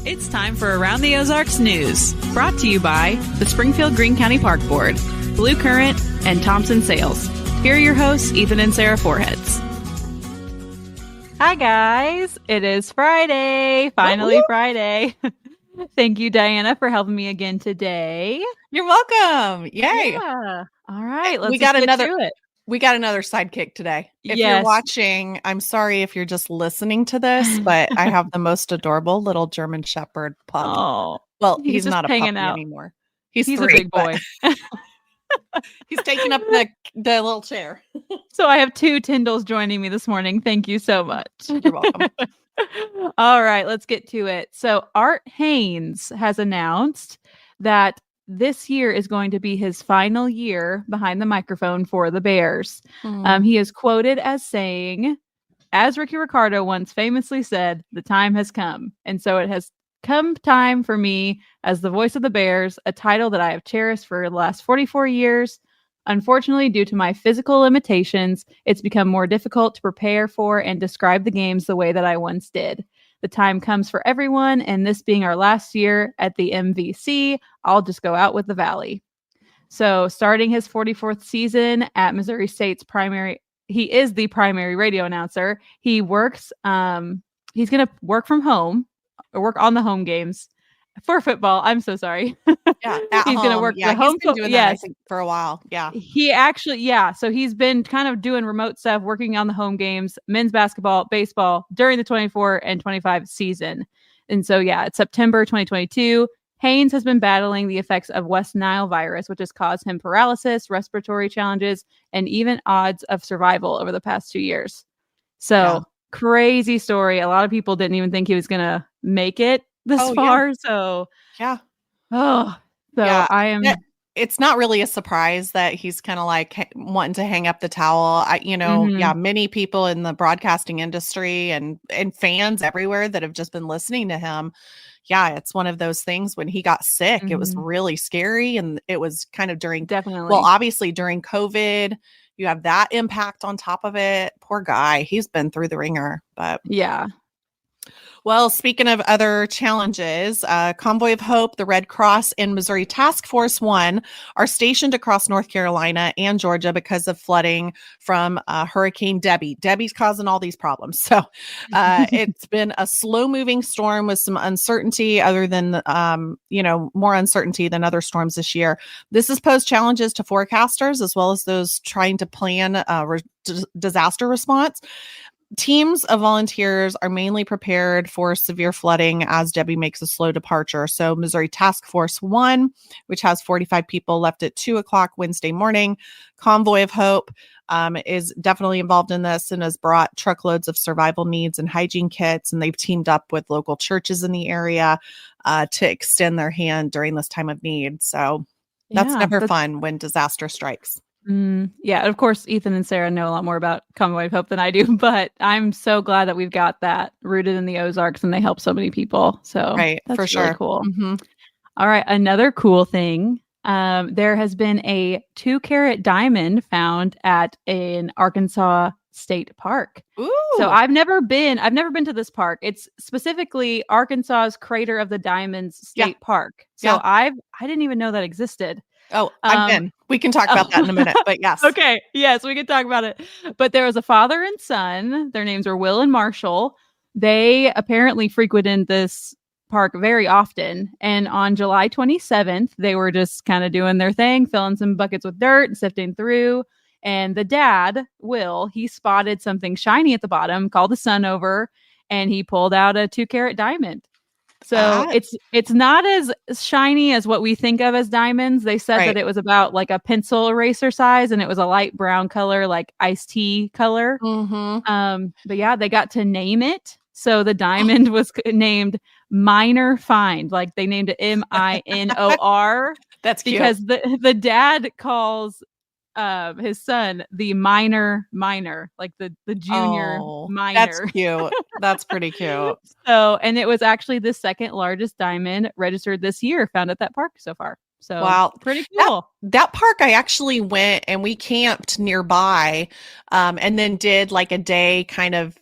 It's time for Around the Ozarks News, brought to you by the Springfield-Greene County Park Board, Blue Current, and Thompson Sales. Here are your hosts, Ethan and Sarah Foreheads. Hi, guys. It is Friday. Finally, Friday. Thank you, Diana, for helping me again today. You're welcome. Yay. Yeah. All right. Let's we got get another to it. We got another sidekick today. If Yes. you're watching, I'm sorry if you're just listening to this, but I have the most adorable little German Shepherd pup. Oh, Well, he's he's just not a hanging puppy out. anymore. He's 3, a big boy. He's taking up the little chair. So I have 2 Tyndalls joining me this morning. Thank you so much. You're welcome. All right, let's get to it. So Art Hains has announced that this year is going to be his final year behind the microphone for the Bears. He is quoted as saying, as Ricky Ricardo once famously said, the time has come. And so it has come time for me as the voice of the Bears, a title that I have cherished for the last 44 years. Unfortunately, due to my physical limitations, it's become more difficult to prepare for and describe the games the way that I once did. The time comes for everyone, and this being our last year at the MVC, I'll just go out with the Valley. So starting his 44th season at Missouri State's he is the primary radio announcer. He works, he's going to work from home or work on the home games for football. I'm so sorry. Yeah, he's going to work the home. He's been doing that, I think, for a while. Yeah, he actually, so he's been kind of doing remote stuff, working on the home games, men's basketball, baseball during the 24 and 25 season. And so, it's September 2022. Hains has been battling the effects of West Nile virus, which has caused him paralysis, respiratory challenges, and even odds of survival over the past 2 years. So crazy story. A lot of people didn't even think he was going to make it this far. Yeah. I am. It's not really a surprise that he's kind of like wanting to hang up the towel. Many people in the broadcasting industry and fans everywhere that have just been listening to him. Yeah, it's one of those things when he got sick, it was really scary. And it was kind of obviously during COVID, you have that impact on top of it. Poor guy. He's been through the ringer, but yeah. Well, speaking of other challenges, Convoy of Hope, the Red Cross, and Missouri Task Force 1 are stationed across North Carolina and Georgia because of flooding from Hurricane Debbie. Debbie's causing all these problems. So it's been a slow-moving storm with some uncertainty other than, more uncertainty than other storms this year. This has posed challenges to forecasters as well as those trying to plan disaster response. Teams of volunteers are mainly prepared for severe flooding as Debbie makes a slow departure. So Missouri Task Force 1, which has 45 people, left at 2:00 Wednesday morning. Convoy of Hope is definitely involved in this and has brought truckloads of survival needs and hygiene kits. And they've teamed up with local churches in the area to extend their hand during this time of need. So that's never fun when disaster strikes. Of course, Ethan and Sarah know a lot more about Convoy of Hope than I do, but I'm so glad that we've got that rooted in the Ozarks and they help so many people. So that's for sure. Really cool. All right. Another cool thing. There has been a 2-carat diamond found at an Arkansas state park. Ooh. So I've never been to this park. It's specifically Arkansas's Crater of the Diamonds State Park. So I didn't even know that existed. Oh, I've been. We can talk about that in a minute, but yes. Okay. Yes, we can talk about it. But there was a father and son. Their names were Will and Marshall. They apparently frequented this park very often. And on July 27th, they were just kind of doing their thing, filling some buckets with dirt and sifting through. And the dad, Will, he spotted something shiny at the bottom, called the son over, and he pulled out a 2-carat diamond. So it's not as shiny as what we think of as diamonds. They said that it was about like a pencil eraser size, and it was a light brown color, like iced tea color. But they got to name it. So the diamond was named Minor Find. Like they named it Minor. That's cute. Because the dad calls his son the minor, like the junior minor. That's cute. That's pretty cute. So, and it was actually the second largest diamond registered this year found at that park so far. So wow, pretty cool. That park, I actually went and we camped nearby, and then did like a day kind of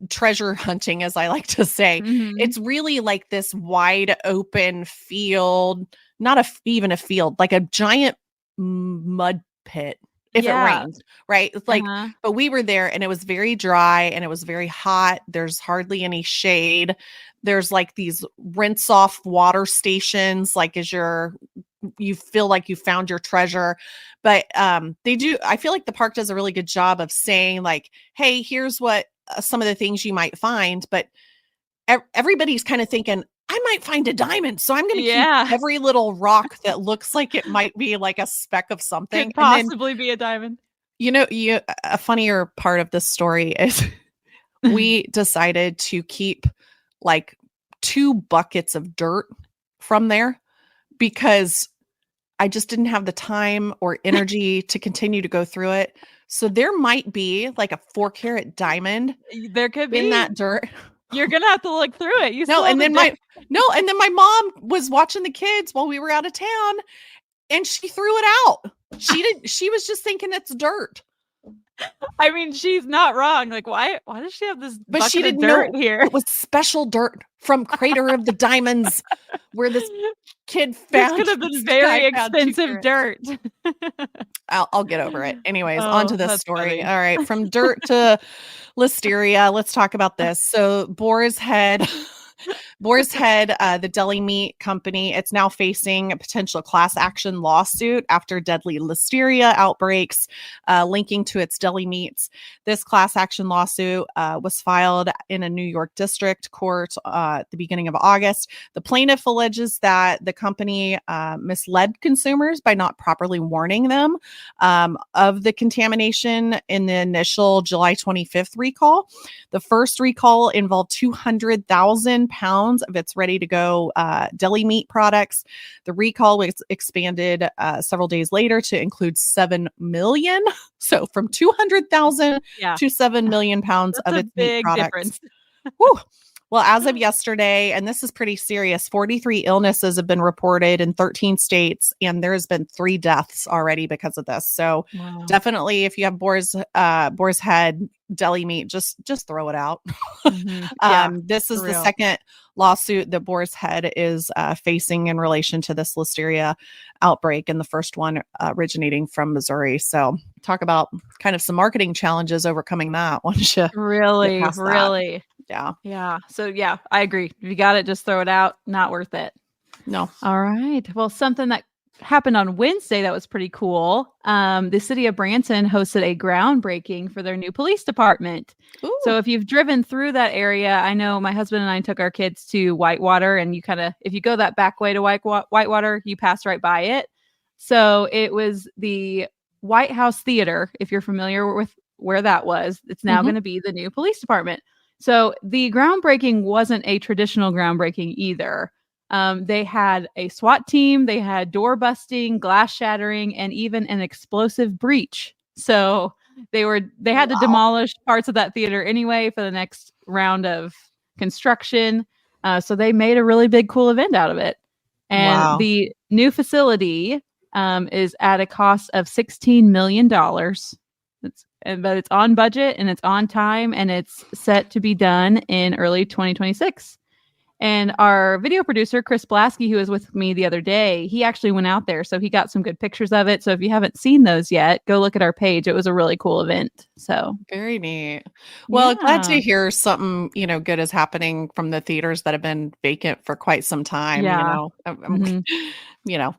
treasure hunting, as I like to say. It's really like this wide open field, not even a field, like a giant mud pit if it rained, right? It's like, but we were there and it was very dry and it was very hot. There's hardly any shade. There's like these rinse off water stations, like as you feel like you found your treasure. But I feel like the park does a really good job of saying like, hey, here's what some of the things you might find. But everybody's kind of thinking, I might find a diamond. So I'm going to keep every little rock that looks like it might be like a speck of something. Could possibly be a diamond. A funnier part of this story is we decided to keep like 2 buckets of dirt from there because I just didn't have the time or energy to continue to go through it. So there might be like a 4-carat diamond. There could be in that dirt. You're gonna have to look through it. And then my mom was watching the kids while we were out of town, and she threw it out. She was just thinking it's dirt. I mean, she's not wrong. Like, why does she have this? But she didn't know here. It was special dirt from Crater of the Diamonds, where this kid found. This could have been very expensive dirt. I'll get over it. Anyways, on to this story. Funny. All right, from dirt to listeria. Let's talk about this. So, Boar's Head, the deli meat company, it's now facing a potential class action lawsuit after deadly listeria outbreaks linking to its deli meats. This class action lawsuit was filed in a New York district court at the beginning of August. The plaintiff alleges that the company misled consumers by not properly warning them of the contamination in the initial July 25th recall. The first recall involved 200,000 pounds of its ready-to-go deli meat products. The recall was expanded several days later to include 7 million. So from 200,000 to 7 million pounds of its meat products. Whew. Well, as of yesterday, and this is pretty serious, 43 illnesses have been reported in 13 states, and there's been 3 deaths already because of this. So definitely, if you have Boar's Head deli meat, just throw it out. This is the second lawsuit that Boar's Head is facing in relation to this listeria outbreak, and the first one originating from Missouri. So talk about kind of some marketing challenges overcoming that. Once you really. Yeah. So I agree. If you got it, just throw it out. Not worth it. No. All right. Well, something that happened on Wednesday that was pretty cool. The city of Branson hosted a groundbreaking for their new police department. Ooh. So if you've driven through that area, I know my husband and I took our kids to Whitewater, and if you go that back way to Whitewater, you pass right by it. So it was the White House Theater. If you're familiar with where that was, it's now going to be the new police department. So the groundbreaking wasn't a traditional groundbreaking either. They had a SWAT team, they had door busting, glass shattering, and even an explosive breach. So they had to demolish parts of that theater anyway for the next round of construction. So they made a really big, cool event out of it. And the new facility is at a cost of $16 million. But it's on budget and it's on time, and it's set to be done in early 2026. And our video producer, Chris Blasky, who was with me the other day, he actually went out there. So he got some good pictures of it. So if you haven't seen those yet, go look at our page. It was a really cool event. So very neat. Well, glad to hear something, good is happening from the theaters that have been vacant for quite some time.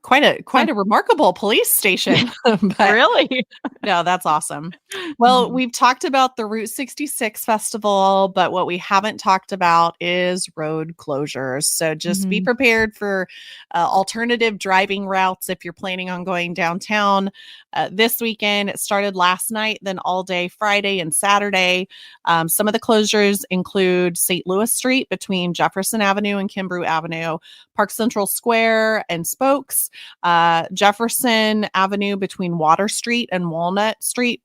Quite a remarkable police station. But, really? No, that's awesome. Well, we've talked about the Route 66 festival, but what we haven't talked about is road closures. So just be prepared for alternative driving routes if you're planning on going downtown this weekend. It started last night, then all day Friday and Saturday. Some of the closures include St. Louis Street between Jefferson Avenue and Kimbrough Avenue, Park Central Square and Spokes, Jefferson Avenue between Water Street and Walnut Street.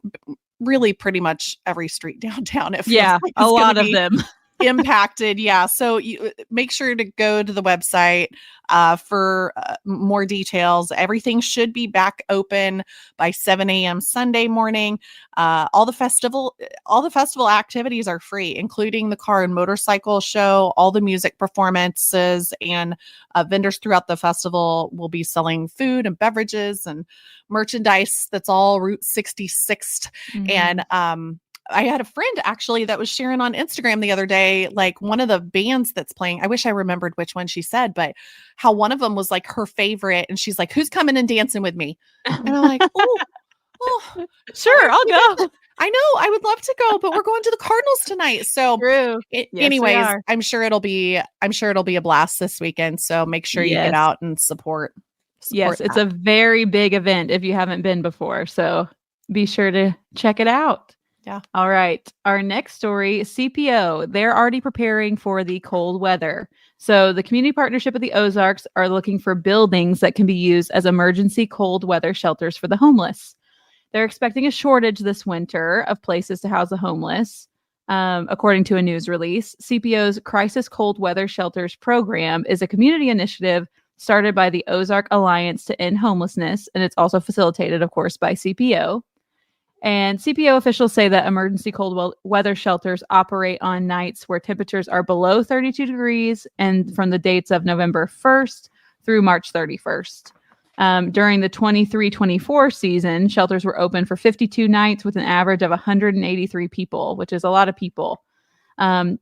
Really pretty much every street downtown. A lot of them. impacted. Yeah. So you make sure to go to the website for more details. Everything should be back open by 7 a.m. Sunday morning. All the festival activities are free, including the car and motorcycle show. All the music performances and vendors throughout the festival will be selling food and beverages and merchandise. That's all Route 66. And I had a friend actually that was sharing on Instagram the other day, like one of the bands that's playing. I wish I remembered which one she said, but how one of them was like her favorite. And she's like, who's coming and dancing with me? And I'm like, oh, sure, I'll go. I know I would love to go, but we're going to the Cardinals tonight. So True. Yes, anyways, I'm sure it'll be a blast this weekend. So make sure you get out and support yes, that. It's a very big event if you haven't been before. So be sure to check it out. Yeah. All right. Our next story, CPO. They're already preparing for the cold weather. So the Community Partnership of the Ozarks are looking for buildings that can be used as emergency cold weather shelters for the homeless. They're expecting a shortage this winter of places to house the homeless. According to a news release, CPO's Crisis Cold Weather Shelters program is a community initiative started by the Ozark Alliance to End Homelessness, and it's also facilitated, of course, by CPO. And CPO officials say that emergency cold weather shelters operate on nights where temperatures are below 32 degrees and from the dates of November 1st through March 31st. During the 23-24 season, shelters were open for 52 nights with an average of 183 people, which is a lot of people.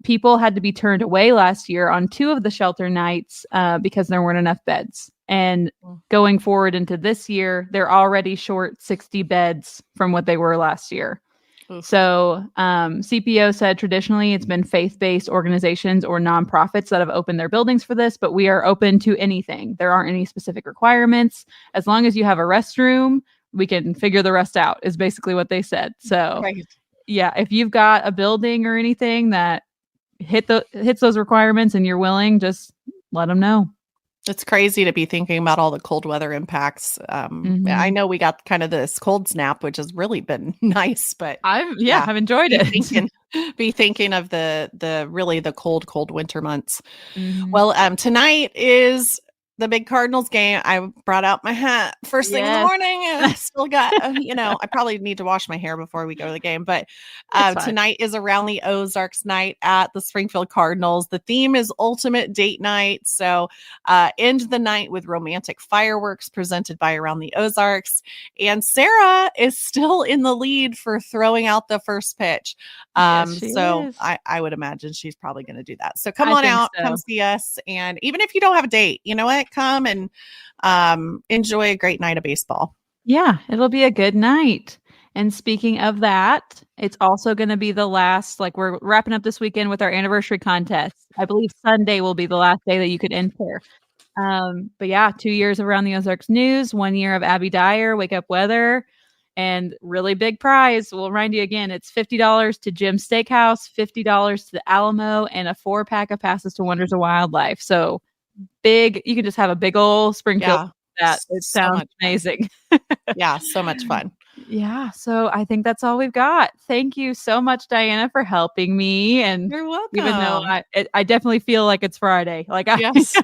People had to be turned away last year on 2 of the shelter nights because there weren't enough beds. And going forward into this year, they're already short 60 beds from what they were last year. Oof. So CPO said traditionally it's been faith-based organizations or nonprofits that have opened their buildings for this, but we are open to anything. There aren't any specific requirements. As long as you have a restroom, we can figure the rest out, is basically what they said. So yeah, if you've got a building or anything that hits those requirements and you're willing, just let them know. It's crazy to be thinking about all the cold weather impacts. I know we got kind of this cold snap, which has really been nice, but I've enjoyed it. Be thinking of the cold winter months. Well, tonight is the big Cardinals game. I brought out my hat first thing in the morning, and I still got, I probably need to wash my hair before we go to the game. But tonight is Around the Ozarks night at the Springfield Cardinals. The theme is Ultimate Date Night. So end the night with romantic fireworks presented by Around the Ozarks. And Sarah is still in the lead for throwing out the first pitch. So I would imagine she's probably going to do that. So come on out, come see us. And even if you don't have a date, you know what? Come and enjoy a great night of baseball. Yeah, it'll be a good night. And speaking of that, it's also going to be the last, we're wrapping up this weekend with our anniversary contest. I believe Sunday will be the last day that you could enter. But yeah, 2 years of Around the Ozarks News, 1 year of Abby Dyer, Wake Up Weather, and really big prize. We'll remind you again, it's $50 to Jim's Steakhouse, $50 to the Alamo, and a 4-pack of passes to Wonders of Wildlife. So big, you can just have a big old Springfield. It sounds amazing. Yeah, so much fun. Yeah, so I think that's all we've got. Thank you so much, Diana, for helping me. And you're welcome. Even though I definitely feel like it's Friday. Yes.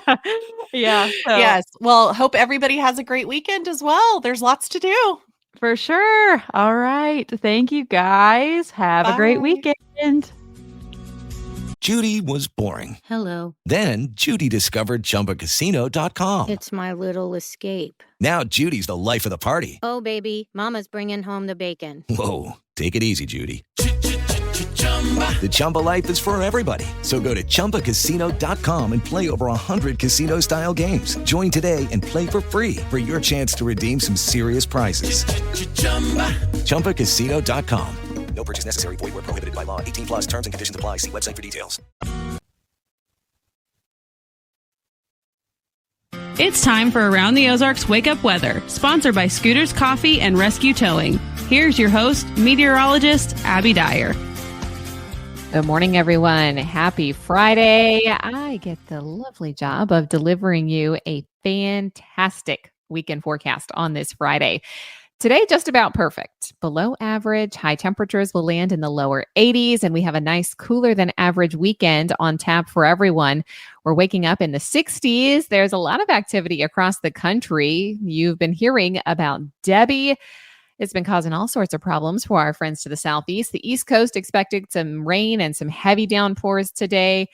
Yeah. So. Yes. Well, hope everybody has a great weekend as well. There's lots to do. For sure. All right. Thank you, guys. Have a great weekend. Judy was boring. Hello. Then Judy discovered ChumbaCasino.com. It's my little escape. Now Judy's the life of the party. Oh, baby, mama's bringing home the bacon. Whoa, take it easy, Judy. The Chumba life is for everybody. So go to ChumbaCasino.com and play over 100 casino-style games. Join today and play for free for your chance to redeem some serious prizes. ChumbaCasino.com. No purchase necessary. Void where prohibited by law. 18 plus terms and conditions apply. See website for details. It's time for Around the Ozarks Wake Up Weather, sponsored by Scooters Coffee and Rescue Towing. Here's your host, meteorologist Abby Dyer. Good morning, everyone. Happy Friday. I get the lovely job of delivering you a fantastic weekend forecast on this Friday. Today, just about perfect. Below average, high temperatures will land in the lower 80s, and we have a nice cooler than average weekend on tap for everyone. We're waking up in the 60s. There's a lot of activity across the country. You've been hearing about Debbie. It's been causing all sorts of problems for our friends to the southeast. The East Coast expected some rain and some heavy downpours today.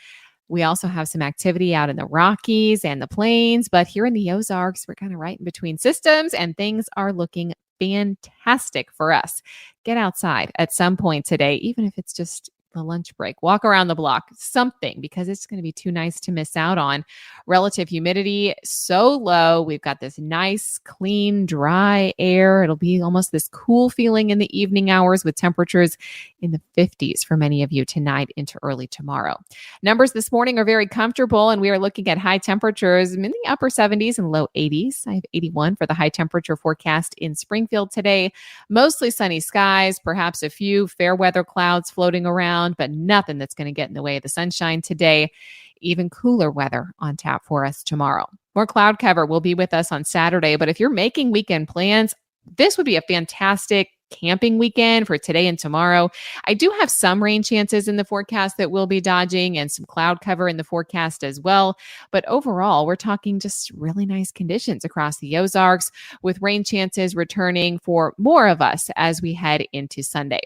We also have some activity out in the Rockies and the Plains, but here in the Ozarks, we're kind of right in between systems, and things are looking fantastic for us. Get outside at some point today, even if it's just the lunch break. Walk around the block, something, because it's going to be too nice to miss out on. Relative humidity so low. We've got this nice, clean, dry air. It'll be almost this cool feeling in the evening hours with temperatures in the 50s for many of you tonight into early tomorrow. Numbers this morning are very comfortable, and we are looking at high temperatures in the upper 70s and low 80s. I have 81 for the high temperature forecast in Springfield today. Mostly sunny skies, perhaps a few fair weather clouds floating around, but nothing that's going to get in the way of the sunshine today. Even cooler weather on tap for us tomorrow. More cloud cover will be with us on Saturday, but if you're making weekend plans, this would be a fantastic camping weekend for today and tomorrow. I do have some rain chances in the forecast that we'll be dodging, and some cloud cover in the forecast as well. But overall, we're talking just really nice conditions across the Ozarks, with rain chances returning for more of us as we head into Sunday.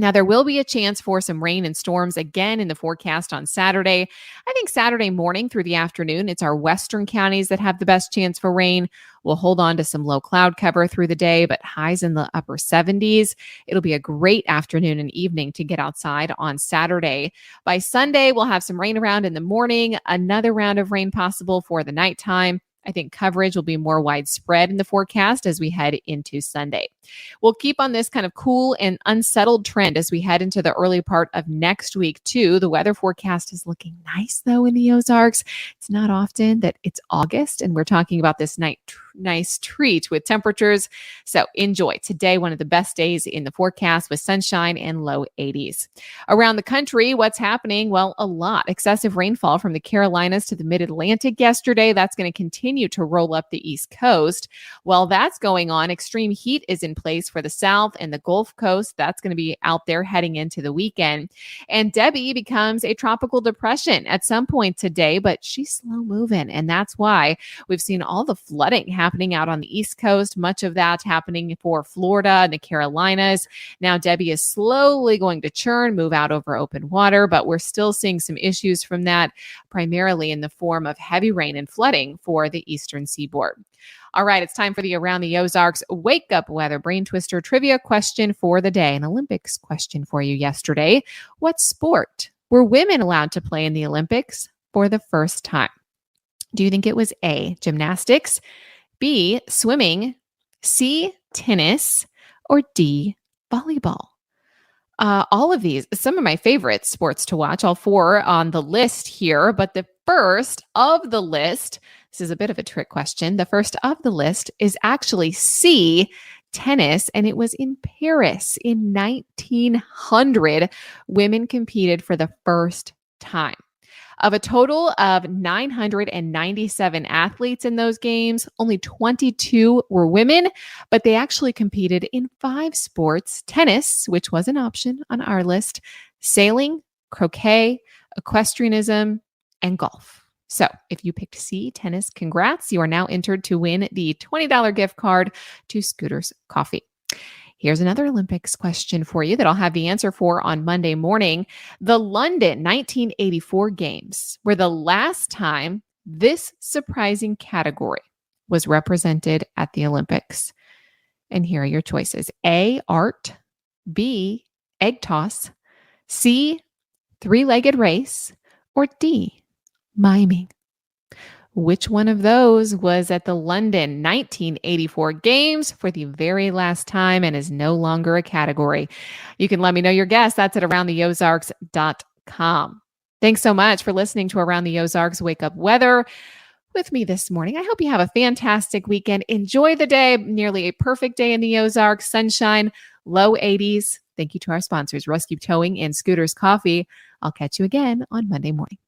Now, there will be a chance for some rain and storms again in the forecast on Saturday. I think Saturday morning through the afternoon, it's our western counties that have the best chance for rain. We'll hold on to some low cloud cover through the day, but highs in the upper 70s. It'll be a great afternoon and evening to get outside on Saturday. By Sunday, we'll have some rain around in the morning, another round of rain possible for the nighttime. I think coverage will be more widespread in the forecast as we head into Sunday. We'll keep on this kind of cool and unsettled trend as we head into the early part of next week, too. The weather forecast is looking nice, though, in the Ozarks. It's not often that it's August, and we're talking about this nice treat with temperatures. So enjoy. Today, one of the best days in the forecast with sunshine and low 80s. Around the country, what's happening? Well, a lot. Excessive rainfall from the Carolinas to the mid-Atlantic yesterday. That's going to continue to roll up the East Coast. While that's going on, extreme heat is in place for the South and the Gulf Coast. That's going to be out there heading into the weekend. And Debbie becomes a tropical depression at some point today, but she's slow moving. And that's why we've seen all the flooding happening out on the East Coast, much of that happening for Florida and the Carolinas. Now, Debbie is slowly going to move out over open water, but we're still seeing some issues from that, primarily in the form of heavy rain and flooding for the eastern seaboard. All right, it's time for the Around the Ozarks Wake Up Weather Brain Twister Trivia question for the day. An Olympics question for you yesterday. What sport were women allowed to play in the Olympics for the first time? Do you think it was A, gymnastics, B, swimming, C, tennis, or D, volleyball? All of these, some of my favorite sports to watch, all four on the list here, but the first of the list, this is a bit of a trick question. The first of the list is actually C, tennis, and it was in Paris in 1900. Women competed for the first time. Of a total of 997 athletes in those games, only 22 were women, but they actually competed in 5 sports: tennis, which was an option on our list, sailing, croquet, equestrianism, and golf. So if you picked C, tennis, congrats. You are now entered to win the $20 gift card to Scooter's Coffee. Here's another Olympics question for you that I'll have the answer for on Monday morning. The London 1984 Games were the last time this surprising category was represented at the Olympics. And here are your choices. A, art, B, egg toss, C, three-legged race, or D, miming. Which one of those was at the London 1984 Games for the very last time and is no longer a category? You can let me know your guess. That's at aroundtheozarks.com. Thanks so much for listening to Around the Ozarks Wake Up Weather with me this morning. I hope you have a fantastic weekend. Enjoy the day. Nearly a perfect day in the Ozarks. Sunshine, low 80s. Thank you to our sponsors, Rescue Towing and Scooter's Coffee. I'll catch you again on Monday morning.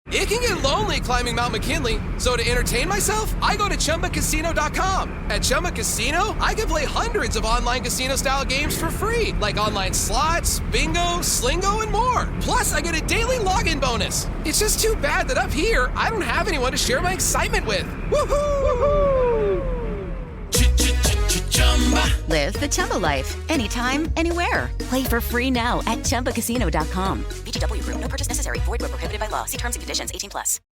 It can get lonely climbing Mount McKinley, so to entertain myself, I go to ChumbaCasino.com. At Chumba Casino, I can play hundreds of online casino-style games for free, like online slots, bingo, Slingo, and more. Plus, I get a daily login bonus. It's just too bad that up here, I don't have anyone to share my excitement with. Woohoo! Live the Chumba life. Anytime, anywhere. Play for free now at ChumbaCasino.com. VGW Group. No purchase necessary. Void where prohibited by law. See terms and conditions. 18+.